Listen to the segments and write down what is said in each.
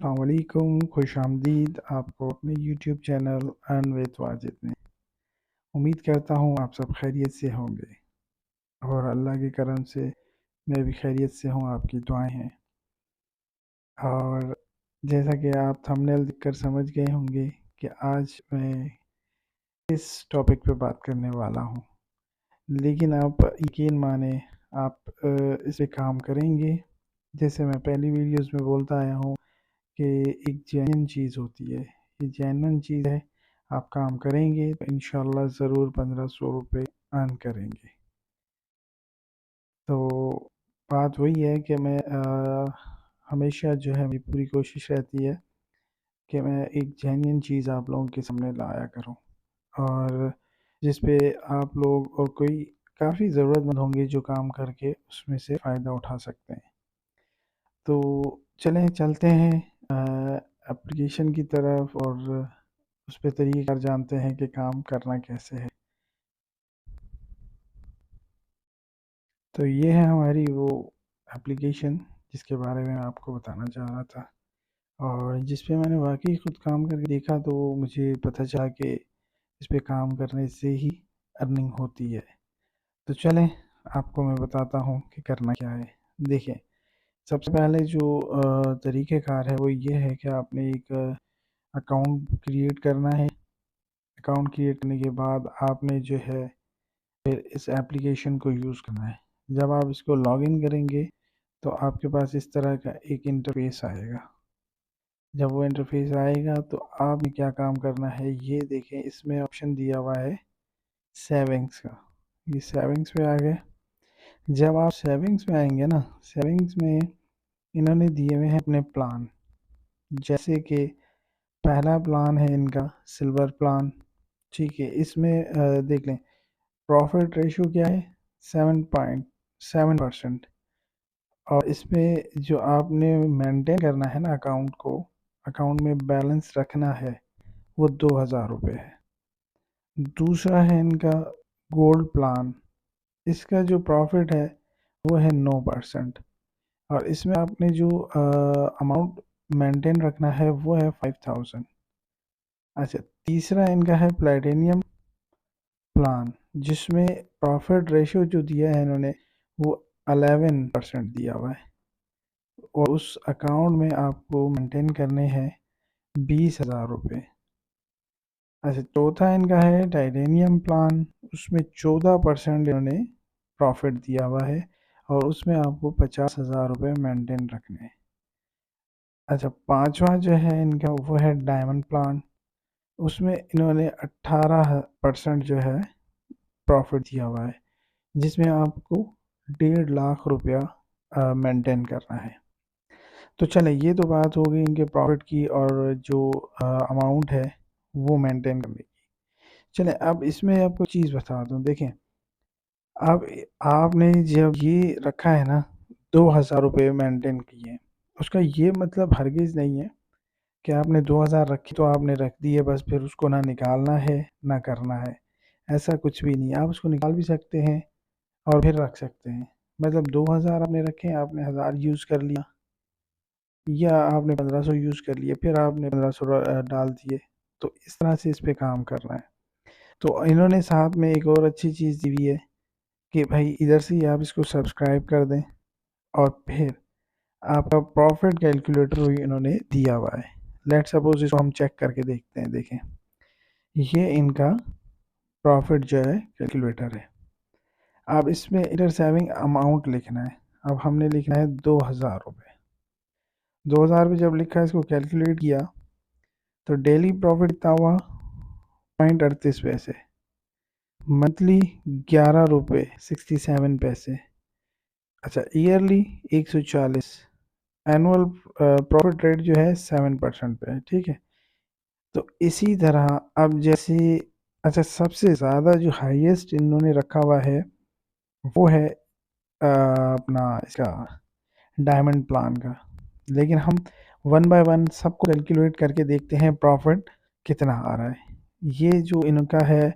अस्सलाम वालेकुम, खुशामदीद आपको अपने YouTube channel earn with Wajid में। उम्मीद करता हूँ आप सब खैरियत से होंगे और अल्लाह के करम से मैं भी खैरियत से हूँ, आपकी दुआएं हैं। और जैसा कि आप थंबनेल देखकर समझ गए होंगे कि आज मैं इस टॉपिक पे बात करने वाला हूँ, लेकिन आप यकीन माने आप इस पे काम करेंगे। जैसे मैं पहली वीडियोज़ में बोलता आया हूँ कि एक जेन्युइन चीज़ होती है, ये जेन्युइन चीज़ है। आप काम करेंगे तो इंशाल्लाह ज़रूर 1500 रुपये अर्न करेंगे। तो बात वही है कि मैं हमेशा जो है मेरी पूरी कोशिश रहती है कि मैं एक जेन्युइन चीज़ आप लोगों के सामने लाया करूं, और जिस पे आप लोग और कोई काफ़ी ज़रूरतमंद होंगे जो काम करके उसमें से फ़ायदा उठा सकते हैं। तो चलें चलते हैं एप्लीकेशन की तरफ और उस पे तरीक़ाकार जानते हैं कि काम करना कैसे है। तो ये है हमारी वो एप्लीकेशन जिसके बारे में मैं आपको बताना चाह रहा था, और जिस पे मैंने वाक़ई ख़ुद काम करके देखा तो मुझे पता चला कि इस पे काम करने से ही अर्निंग होती है। तो चलें आपको मैं बताता हूँ कि करना क्या है। देखिए, सबसे पहले जो तरीक़ेकार है वो ये है कि आपने एक अकाउंट क्रिएट करना है। अकाउंट क्रिएट करने के बाद आपने जो है फिर इस एप्लीकेशन को यूज़ करना है। जब आप इसको लॉगिन करेंगे तो आपके पास इस तरह का एक इंटरफ़ेस आएगा। जब वो इंटरफ़ेस आएगा तो आपने क्या काम करना है, ये देखें इसमें ऑप्शन दिया हुआ है सेविंग्स का। ये सेविंग्स पे आ गए। जब आप सेविंग्स में आएंगे ना, सेविंग्स में इन्होंने दिए हुए हैं अपने प्लान। जैसे कि पहला प्लान है इनका सिल्वर प्लान, ठीक है। इसमें देख लें प्रॉफिट रेशियो क्या है 7.7%। और इसमें जो आपने मेंटेन करना है ना अकाउंट को, अकाउंट में बैलेंस रखना है, वो 2000 रुपये है। दूसरा है इनका गोल्ड प्लान। इसका जो प्रॉफिट है वो है 9%, और इसमें आपने जो अमाउंट मेंटेन रखना है वो है 5000। अच्छा, तीसरा इनका है प्लेटिनियम प्लान, जिसमें प्रॉफिट रेशियो जो दिया है इन्होंने वो 11% दिया हुआ है, और उस अकाउंट में आपको मेंटेन करने हैं 20,000 रुपये। अच्छा, चौथा इनका है टाइटेनियम प्लान। उसमें 14% इन्होंने प्रॉफिट दिया हुआ है, और उसमें आपको 50,000 रुपये मेंटेन रखने हैं। अच्छा, पांचवा जो है इनका वो है डायमंड प्लान। उसमें इन्होंने 18% जो है प्रॉफिट दिया हुआ है, जिसमें आपको 1.5 लाख रुपया मेंटेन करना है। तो चलें, ये तो बात हो गई इनके प्रॉफिट की और जो अमाउंट है वो मेंटेन करने की। चलें अब इसमें आपको चीज़ बता दूं। देखें, अब आपने जब ये रखा है ना 2000 रुपये मेंटेन किए, उसका ये मतलब हरगिज़ नहीं है कि आपने 2000 रखी तो आपने रख दी है बस, फिर उसको ना निकालना है ना करना है। ऐसा कुछ भी नहीं है। आप उसको निकाल भी सकते हैं और फिर रख सकते हैं। मतलब 2000 आपने रखे, आपने 1000 यूज़ कर लिया, या आपने 1500 यूज़ कर लिए, फिर आपने 1500 डाल दिए। तो इस तरह से इस पे काम करना है। तो इन्होंने साथ में एक और अच्छी चीज़ दी हुई है कि भाई इधर से ही आप इसको सब्सक्राइब कर दें, और फिर आपका प्रॉफिट कैलकुलेटर भी इन्होंने दिया हुआ है। लेट्स सपोज इसको हम चेक करके देखते हैं। देखें, ये इनका प्रॉफिट जो है कैलकुलेटर है। अब इसमें इंटर सेविंग अमाउंट लिखना है। अब हमने लिखना है 2000 रुपये। 2000 रुपये जब लिखा, इसको कैलकुलेट किया तो डेली प्रॉफिट कितना हुआ 0.38 मंथली 11 रुपये 67 पैसे। अच्छा, ईयरली 140। एनुअल प्रॉफिट रेट जो है 7% पे है, ठीक है। तो इसी तरह अब जैसे, अच्छा, सबसे ज़्यादा जो हाईएस्ट इन्होंने रखा हुआ है वो है अपना इसका डायमंड प्लान का। लेकिन हम वन बाय वन सबको कैलकुलेट करके देखते हैं प्रॉफिट कितना आ रहा है। ये जो इनका है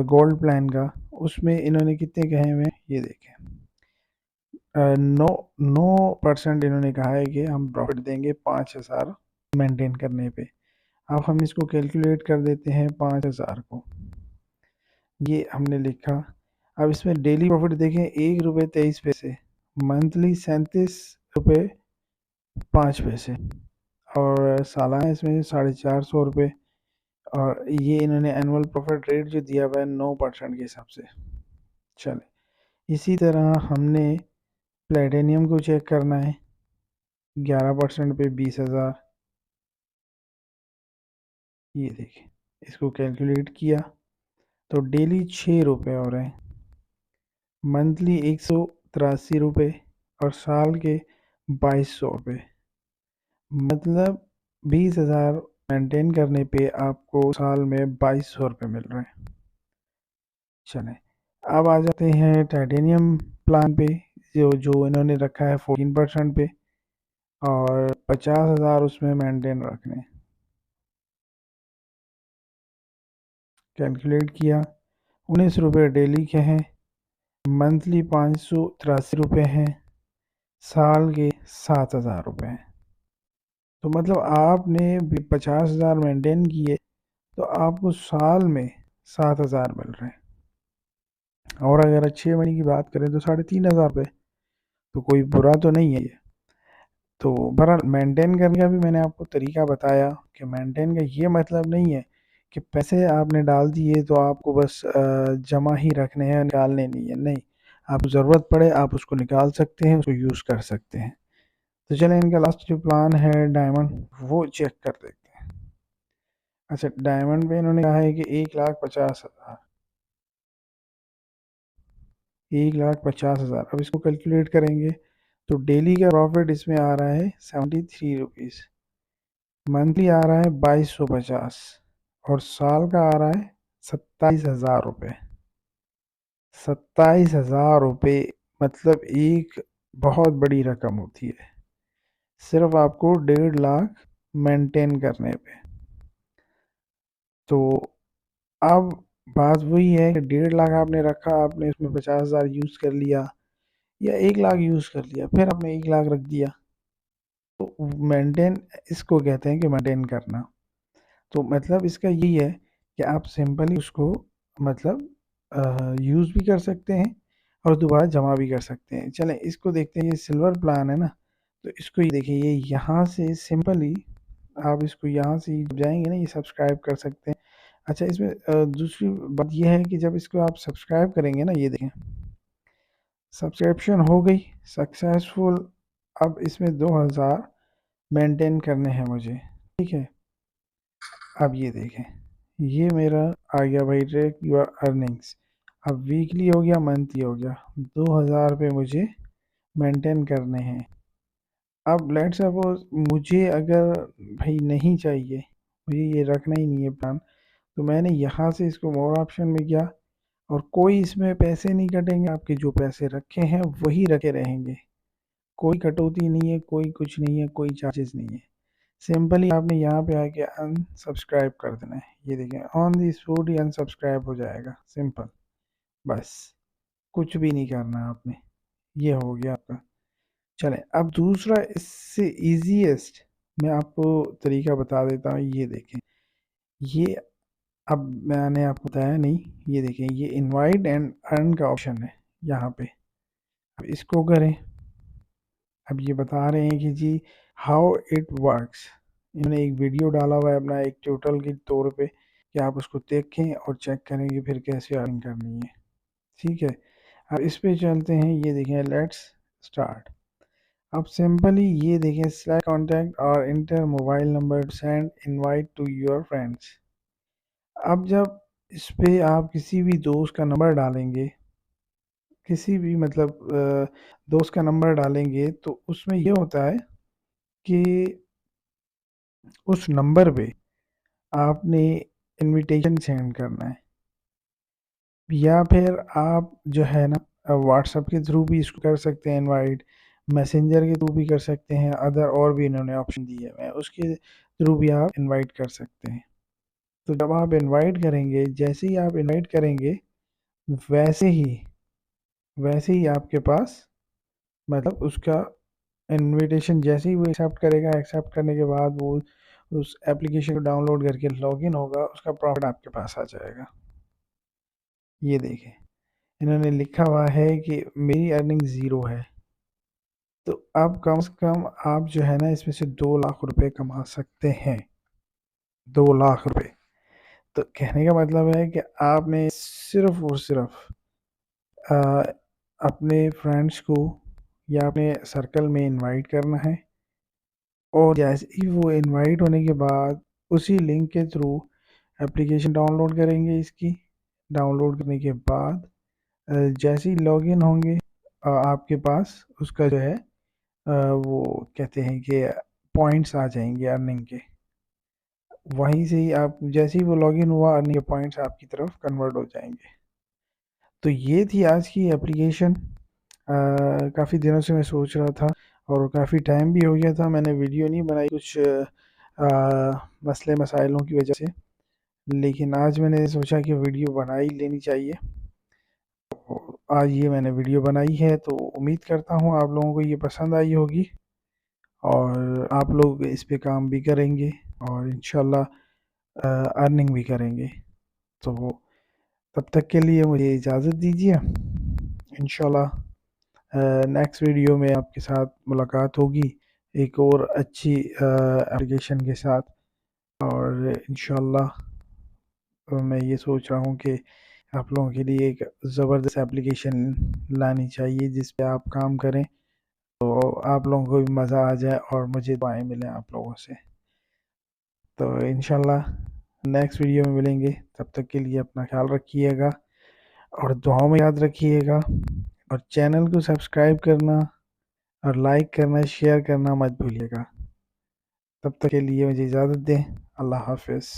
गोल्ड प्लान का, उसमें इन्होंने कितने कहे हुए हैं ये देखें। नो 9% इन्होंने कहा है कि हम प्रॉफिट देंगे 5,000 मेंटेन करने पे। अब हम इसको कैलकुलेट कर देते हैं 5,000 को, ये हमने लिखा। अब इसमें डेली प्रॉफिट देखें 1 रुपये 23 पैसे, मंथली 37 रुपये 5 पैसे, और सालाना इसमें 450 रुपये। और ये इन्होंने एनुअल प्रॉफिट रेट जो दिया हुआ है 9% के हिसाब से। चले, इसी तरह हमने प्लेटिनियम को चेक करना है। 11% पे 20,000, ये देखिए इसको कैलकुलेट किया तो डेली 6 रुपये हो रहे हैं, मंथली 183 रुपये, और साल के 2200 रुपये। मतलब 20,000 मेंटेन करने पे आपको साल में 2200 रुपये मिल रहे हैं। चलें, अब आ जाते हैं टाइटेनियम प्लान पे, जो जो इन्होंने रखा है 14% पे, और 50,000 उसमें मेंटेन रखने। कैलकुलेट किया, 19 रुपये डेली के हैं, मंथली 583 रुपये हैं, साल के 7,000 रुपये हैं। तो मतलब आपने 50,000 मेंटेन किए तो आपको साल में 7,000 मिल रहे हैं। और अगर अच्छे मनी की बात करें तो 3,500 रुपये, तो कोई बुरा तो नहीं है ये। तो बहरहाल मेंटेन करने का भी मैंने आपको तरीका बताया कि मेंटेन का ये मतलब नहीं है कि पैसे आपने डाल दिए तो आपको बस जमा ही रखने हैं, निकालने नहीं है। नहीं, आपको ज़रूरत पड़े आप उसको निकाल सकते हैं, उसको यूज़ कर सकते हैं। तो चलें, इनका लास्ट जो प्लान है डायमंड, वो चेक कर देखते हैं। अच्छा, डायमंड पे इन्होंने कहा है कि 1,50,000, 1,50,000। अब इसको कैलकुलेट करेंगे तो डेली का प्रॉफिट इसमें आ रहा है 73 रुपीज़, मंथली आ रहा है 2250, और साल का आ रहा है 27,000 रुपये। 27,000 रुपये मतलब एक बहुत बड़ी रकम होती है, सिर्फ आपको 1.5 लाख मेंटेन करने पे। तो अब बात वही है कि 1.5 लाख आपने रखा, आपने इसमें 50,000 यूज़ कर लिया या 1 लाख यूज़ कर लिया, फिर आपने 1 लाख रख दिया। तो मेंटेन, इसको कहते हैं कि मेंटेन करना। तो मतलब इसका यही है कि आप सिंपली उसको मतलब यूज़ भी कर सकते हैं और दोबारा जमा भी कर सकते हैं। चलें, इसको देखते हैं। ये सिल्वर प्लान है ना, तो इसको ये देखिए, ये यहाँ से सिंपली आप इसको यहाँ से जब जाएंगे ना, ये सब्सक्राइब कर सकते हैं। अच्छा, इसमें दूसरी बात यह है कि जब इसको आप सब्सक्राइब करेंगे ना, ये देखें सब्सक्रिप्शन हो गई सक्सेसफुल। अब इसमें 2,000 मेंटेन करने हैं मुझे, ठीक है। अब ये देखें, ये मेरा आ गया भाई, ट्रैक योर अर्निंग्स। अब वीकली हो गया, मंथली हो गया, 2,000 रुपये मुझे मेंटेन करने हैं। अब लेट्स सपोज मुझे अगर भाई नहीं चाहिए, मुझे ये रखना ही नहीं है प्लान, तो मैंने यहाँ से इसको मोर ऑप्शन में किया, और कोई इसमें पैसे नहीं कटेंगे, आपके जो पैसे रखे हैं वही रखे रहेंगे, कोई कटौती नहीं है, कोई कुछ नहीं है, कोई चार्जेस नहीं है। सिंपली आपने यहाँ पे आके अनसब्सक्राइब कर देना है। ये देखें, on the spot he unsubscribe हो जाएगा, सिंपल, बस कुछ भी नहीं करना आपने। ये हो गया आपका। चलें, अब दूसरा इससे इजीएस्ट मैं आपको तरीका बता देता हूँ। ये देखें, ये अब मैंने आपको बताया नहीं, ये देखें, ये इनवाइट एंड अर्न का ऑप्शन है यहाँ पे। अब इसको करें। अब ये बता रहे हैं कि जी हाउ इट वर्क्स, इन्होंने एक वीडियो डाला हुआ है अपना एक ट्यूटोरियल के तौर पे, कि आप उसको देखें और चेक करें कि फिर कैसे अर्निंग करनी है, ठीक है। अब इस पे चलते हैं। ये देखें, लेट्स स्टार्ट। अब सिंपली ये देखें, सेलेक्ट कॉन्टैक्ट और enter mobile number to send invite to your friends. अब जब इस पे आप किसी भी दोस्त का नंबर डालेंगे, किसी भी मतलब दोस्त का नंबर डालेंगे, तो उसमें ये होता है कि उस नंबर पे आपने इनविटेशन सेंड करना है, या फिर आप जो है ना व्हाट्सएप के थ्रू भी इसको कर सकते हैं इनवाइट, मैसेंजर के थ्रू भी कर सकते हैं, अदर और भी इन्होंने ऑप्शन दिए हुए हैं, उसके थ्रू भी आप इनवाइट कर सकते हैं। तो जब आप इनवाइट करेंगे, जैसे ही आप इनवाइट करेंगे, वैसे ही आपके पास मतलब उसका इनविटेशन जैसे ही वो एक्सेप्ट करेगा, एक्सेप्ट करने के बाद वो उस एप्लीकेशन को डाउनलोड करके लॉगिन होगा, उसका प्रॉफिट आपके पास आ जाएगा। ये देखें, इन्होंने लिखा हुआ है कि मेरी अर्निंग ज़ीरो है। तो अब कम से कम आप जो है ना इसमें से 2 लाख रुपए कमा सकते हैं। 2 लाख रुपए। तो कहने का मतलब है कि आपने सिर्फ और सिर्फ अ, अपने फ्रेंड्स को या अपने सर्कल में इनवाइट करना है, और जैसे ही वो इनवाइट होने के बाद उसी लिंक के थ्रू एप्लीकेशन डाउनलोड करेंगे इसकी। डाउनलोड करने के बाद जैसे ही लॉगिन होंगे, आपके पास उसका जो है वो कहते हैं कि पॉइंट्स आ जाएंगे अर्निंग के। वहीं से ही आप जैसे ही वो लॉगिन हुआ, अर्निंग के पॉइंट्स आपकी तरफ कन्वर्ट हो जाएंगे। तो ये थी आज की एप्लीकेशन। काफ़ी दिनों से मैं सोच रहा था और काफ़ी टाइम भी हो गया था, मैंने वीडियो नहीं बनाई कुछ मसले मसाइलों की वजह से। लेकिन आज मैंने सोचा कि वीडियो बना ही लेनी चाहिए। तो आज ये मैंने वीडियो बनाई है, तो उम्मीद करता हूँ आप लोगों को ये पसंद आई होगी और आप लोग इस पे काम भी करेंगे और इंशाल्लाह अर्निंग भी करेंगे। तो तब तक के लिए मुझे इजाज़त दीजिए। इंशाल्लाह नेक्स्ट वीडियो में आपके साथ मुलाकात होगी एक और अच्छी एप्लीकेशन के साथ। और इंशाल्लाह मैं ये सोच रहा हूँ कि आप लोगों के लिए एक ज़बरदस्त एप्लीकेशन लानी चाहिए जिस पे आप काम करें, तो आप लोगों को भी मज़ा आ जाए और मुझे दुआएं मिलें आप लोगों से। तो इंशाल्लाह नेक्स्ट वीडियो में मिलेंगे, तब तक के लिए अपना ख्याल रखिएगा और दुआओं में याद रखिएगा, और चैनल को सब्सक्राइब करना और लाइक करना, शेयर करना मत भूलिएगा। तब तक के लिए मुझे इजाज़त दें। अल्लाह हाफ़िज़।